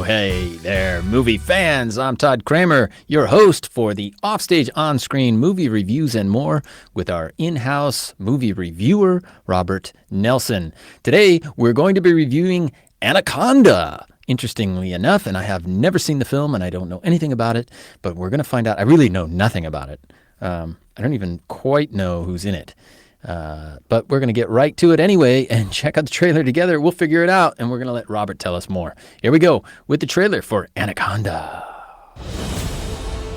Oh, hey there, movie fans. I'm Todd Kramer, your host for the Offstage on-screen movie reviews and more with our in-house movie reviewer, Robert Nelson. Today, we're going to be reviewing Anaconda. Interestingly enough, and I have never seen the film and I don't know anything about it, but we're going to find out. I really know nothing about it. I don't even quite know who's in it. But we're going to get right to it anyway and check out the trailer together. We'll figure it out, and we're going to let Robert tell us more. Here we go with the trailer for Anaconda.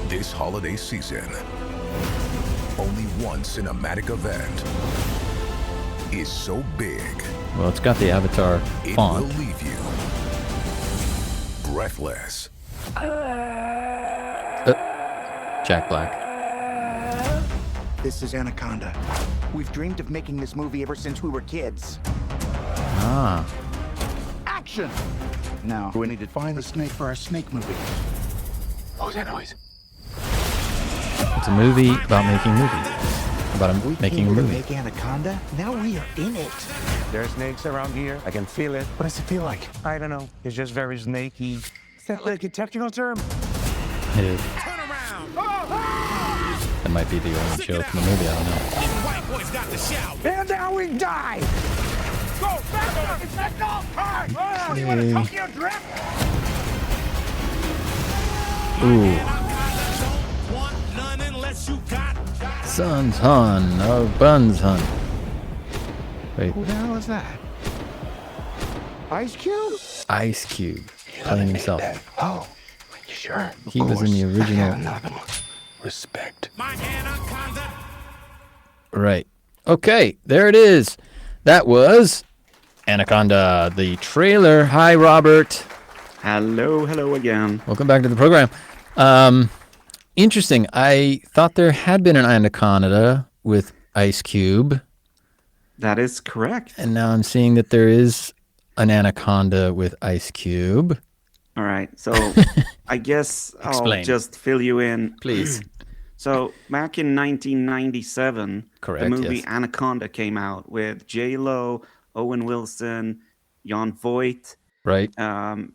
This holiday season, only one cinematic event is so big. Well, it's got the Avatar font. It will leave you breathless. Jack Black. This is Anaconda. We've dreamed of making this movie ever since we were kids. Ah. Action! Now, we need to find the snake for our snake movie. What was that noise? It's a movie about making movies. About making a movie. Make Anaconda? Now we are in it. There are snakes around here. I can feel it. What does it feel like? I don't know. It's just very snaky. Is that like a technical term? It is. That might be the only joke in the movie. I don't know. And now we die! Go! Faster! It's that golf cart! Oh, you want a Tokyo drift? Ooh. Sun's Hun, or Buns Hun. Wait. Who the hell is that? Ice Cube? Ice Cube playing himself. Oh, sure. He was in the original. Respect. Right. Okay, there it is. That was Anaconda, the trailer. Hi, Robert. Hello again. Welcome back to the program. Interesting. I thought there had been an Anaconda with Ice Cube. That is correct. And now I'm seeing that there is an Anaconda with Ice Cube. All right. So I guess Explain. I'll just fill you in. Please. So back in 1997, Correct, the movie yes. Anaconda came out with J-Lo, Owen Wilson, Jon Voight, Right.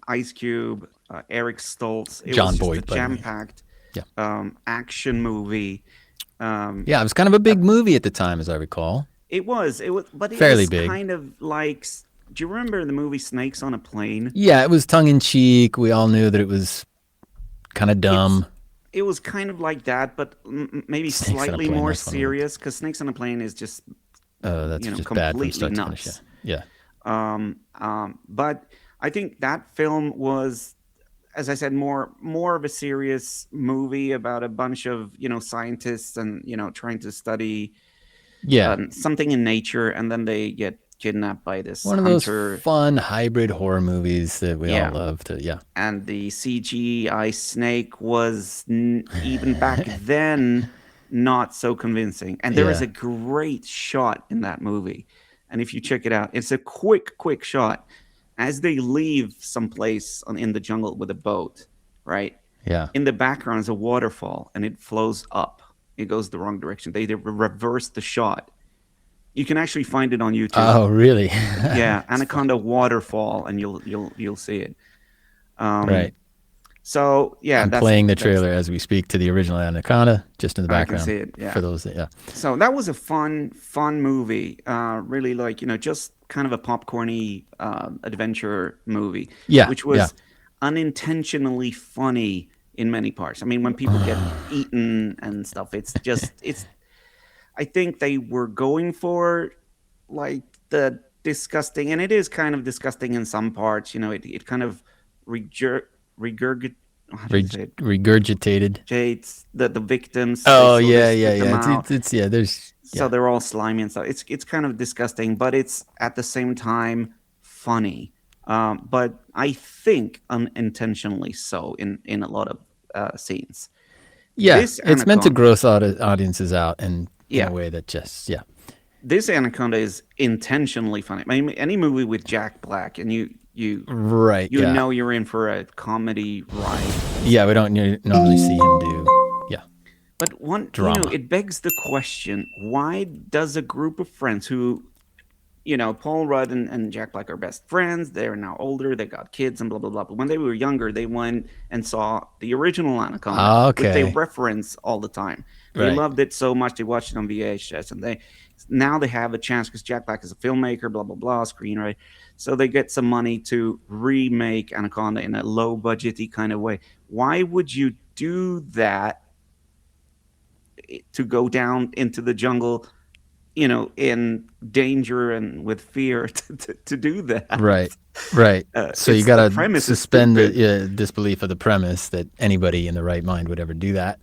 Ice Cube, Eric Stoltz. It Jon was just Voight, a by the way. jam-packed Yeah, action movie. it was kind of a big movie at the time, as I recall. It was, but it Fairly was big. kind of like. Do you remember the movie Snakes on a Plane? Yeah, it was tongue-in-cheek. We all knew that it was kind of dumb. It was kind of like that, but maybe Snakes on a slightly Plane, more that's one of them. serious. Because Snakes on a Plane is just, That's you know, just bad from completely start to nuts. finish. Yeah. But I think that film was, as I said, more of a serious movie about a bunch of scientists and trying to study something in nature, and then they get kidnapped by this One of hunter. those fun hybrid horror movies that we all love to, And the CGI snake was even back then not so convincing. And there is a great shot in that movie. And if you check it out, it's a quick shot as they leave someplace in the jungle with a boat, right? Yeah. In the background is a waterfall, and it flows up. It goes the wrong direction. They reverse the shot. You can actually find it on YouTube. Oh, really? Yeah, Anaconda waterfall, and you'll see it. Right. So yeah, I'm playing the trailer as we speak to the original Anaconda, just in the I can background. see it, yeah. For those that, So that was a fun movie. Really, like just kind of a popcorny adventure movie. Yeah, which was unintentionally funny in many parts. I mean, when people get eaten and stuff, it's just I think they were going for like the disgusting, and it is kind of disgusting in some parts. It kind of regurgitated the victims. Oh, They yeah. spit them out. It's there's. So they're all slimy and stuff. It's kind of disgusting, but it's at the same time funny. But I think unintentionally so in a lot of scenes. Yeah, This it's meant to Anaconda- gross audiences out and in Yeah. a way that just, This Anaconda is intentionally funny. I mean, any movie with Jack Black, and you Right. know you're in for a comedy ride. Yeah, we don't normally see him do. Yeah. But one Drama. it begs the question: why does a group of friends who, Paul Rudd and Jack Black are best friends. They're now older. They got kids and blah, blah, blah. But when they were younger, they went and saw the original Anaconda, which they Okay. reference all the time. They Right. loved it so much. They watched it on VHS. And now they have a chance because Jack Black is a filmmaker, blah, blah, blah, screenwriter. So they get some money to remake Anaconda in a low budgety kind of way. Why would you do that to go down into the jungle, in danger and with fear to do that? Right. Right. So you the got to premise is suspend the stupid. disbelief of the premise that anybody in the right mind would ever do that.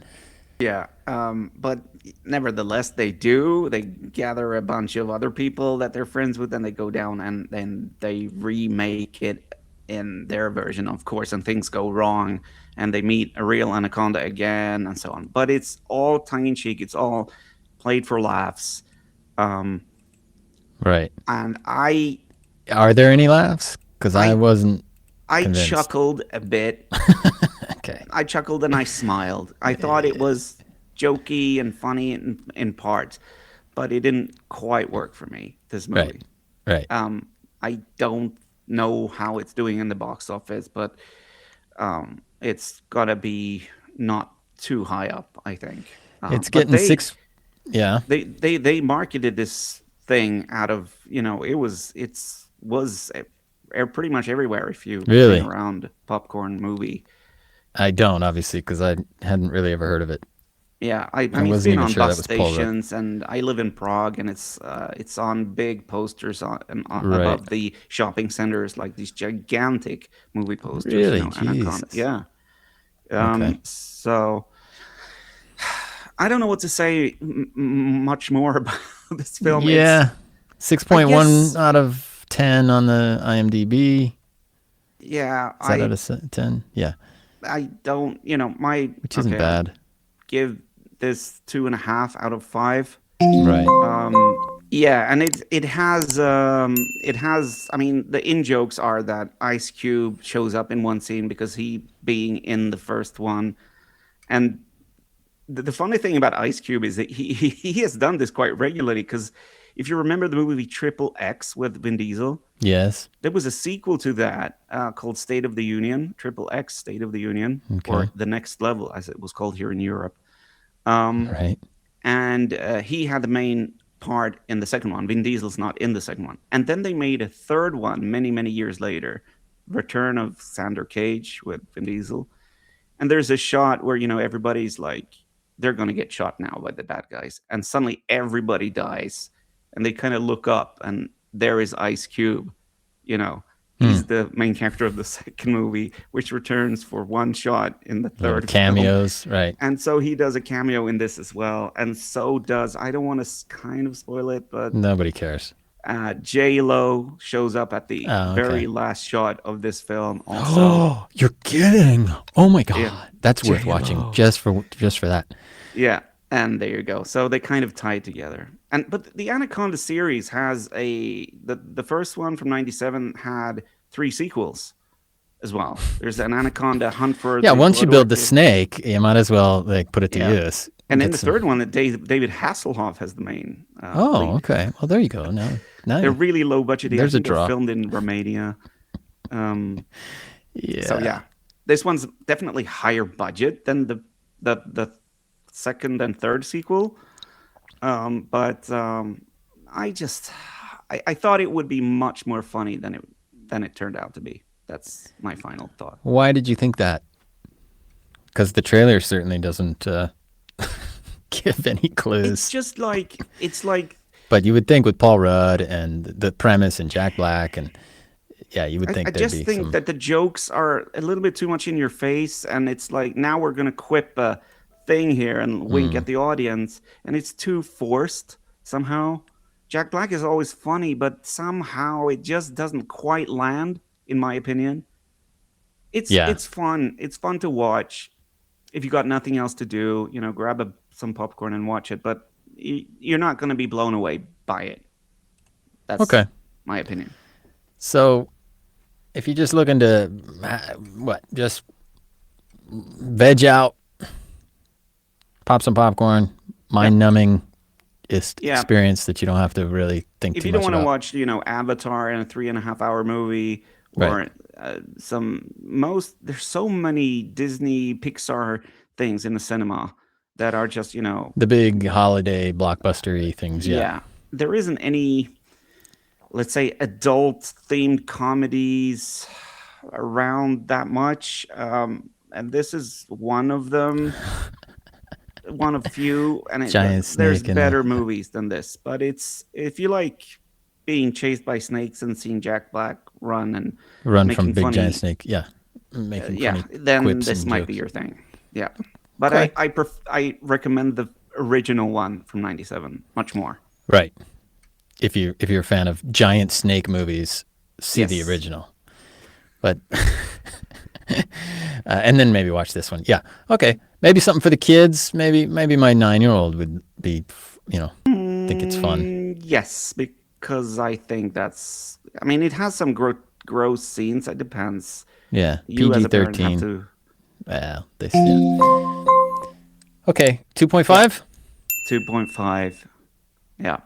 Yeah. But nevertheless, they do. They gather a bunch of other people that they're friends with, and they go down and then they remake it in their version, of course, and things go wrong, and they meet a real Anaconda again, and so on. But it's all tongue in cheek. It's all played for laughs. Right. And Are there any laughs? Because I wasn't I convinced. chuckled a bit. Okay. I chuckled and I smiled. I thought it was jokey and funny in parts, but it didn't quite work for me, this movie. Right. I don't know how it's doing in the box office, but it's got to be not too high up, I think. It's but getting 6. Yeah. They marketed this thing out of, it was pretty much everywhere if you Really? hang around popcorn movie. I don't, obviously, because I hadn't really ever heard of it. Yeah, I I mean, it's wasn't been even on sure bus that was Paul Rudd. stations, and I live in Prague, and it's on big posters Right. above the shopping centers, like these gigantic movie posters. Really? Anaconda. Jesus. Yeah. Okay. So I don't know what to say much more about this film. Yeah. 6.1 guess- out of 10 on the IMDb. Yeah, Is that out of 10? Yeah. I don't, Which isn't bad. Give this 2.5 out of 5. Right. Yeah, and it has I mean, the in jokes are that Ice Cube shows up in one scene because he being in the first one, and the funny thing about Ice Cube is that he has done this quite regularly, because if you remember the movie Triple X with Vin Diesel, Yes. there was a sequel to that called State of the Union, Triple X State of the Union, or Okay. The Next Level, as it was called here in Europe. Right. And he had the main part in the second one. Vin Diesel's not in the second one. And then they made a third one many, many years later, Return of Xander Cage with Vin Diesel. And there's a shot where, everybody's like, they're going to get shot now by the bad guys. And suddenly everybody dies. And they kind of look up, and there is Ice Cube. He's the main character of the second movie, which returns for one shot in the Little third film. cameos. Right. And so he does a cameo in this as well. And so does, I don't want to kind of spoil it, but Nobody cares. J-Lo shows up at the Oh, okay. very last shot of this film also. Oh, you're kidding. Oh my God. Yeah. That's worth watching just for that. Yeah, and there you go. So they kind of tie together. But the Anaconda series has the first one from 97 had 3 sequels as well. There's an Anaconda Hunt for Yeah, the once you Blood build the Orchid. snake, you might as well put it to Yeah. use. And then Get the some- third one, that David Hasselhoff has the main lead. okay. Well, there you go. Now They're really low budget. There's a draw. They're filmed in Romania. yeah. So yeah, this one's definitely higher budget than the second and third sequel. But I thought it would be much more funny than it turned out to be. That's my final thought. Why did you think that? Because the trailer certainly doesn't give any clues. It's just like But you would think with Paul Rudd and the premise and Jack Black and you would think I there'd just be think some... that the jokes are a little bit too much in your face, and it's like, now we're gonna quip a thing here and wink at the audience, and it's too forced somehow. Jack Black is always funny, but somehow it just doesn't quite land, in my opinion. It's fun. It's fun to watch. If you got nothing else to do, grab some popcorn and watch it, but you're not going to be blown away by it. That's Okay. my opinion. So if you're just looking to, just veg out, pop some popcorn, mind-numbing, experience that you don't have to really think If too you much don't want to about. watch, Avatar in a 3.5 hour movie, or Right. there's so many Disney Pixar things in the cinema that are just, The big holiday blockbuster-y things, yeah. yeah, there isn't any, let's say, adult themed comedies around that much. And this is one of them, one of few, and Giant there's snake and better movies than this. But if you like being chased by snakes and seeing Jack Black run and Run making from big funny, giant snake, yeah. Making yeah, funny then quips this and might jokes. be your thing. Yeah, but Okay. I recommend the original one from '97 much more. Right. If you're a fan of giant snake movies, see the Yes. original. But and then maybe watch this one. Yeah. Okay. Maybe something for the kids. Maybe my 9-year-old would be, think it's fun. Yes, because I think that's. I mean, it has some gross scenes. It depends. Yeah. You as a parent have PG-13. to. Well, Okay. 2.5. 2.5. Yeah.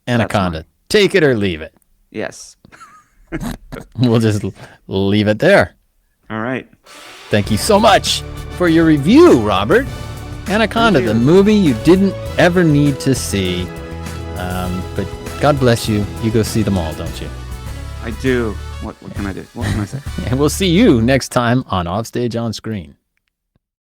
Anaconda. Take it or leave it. Yes. We'll just leave it there. All right. Thank you so much for your review, Robert. Anaconda, Thank the you. movie you didn't ever need to see. But God bless you. You go see them all, don't you? I do. What can I do? What can I say? And we'll see you next time on Offstage on Screen.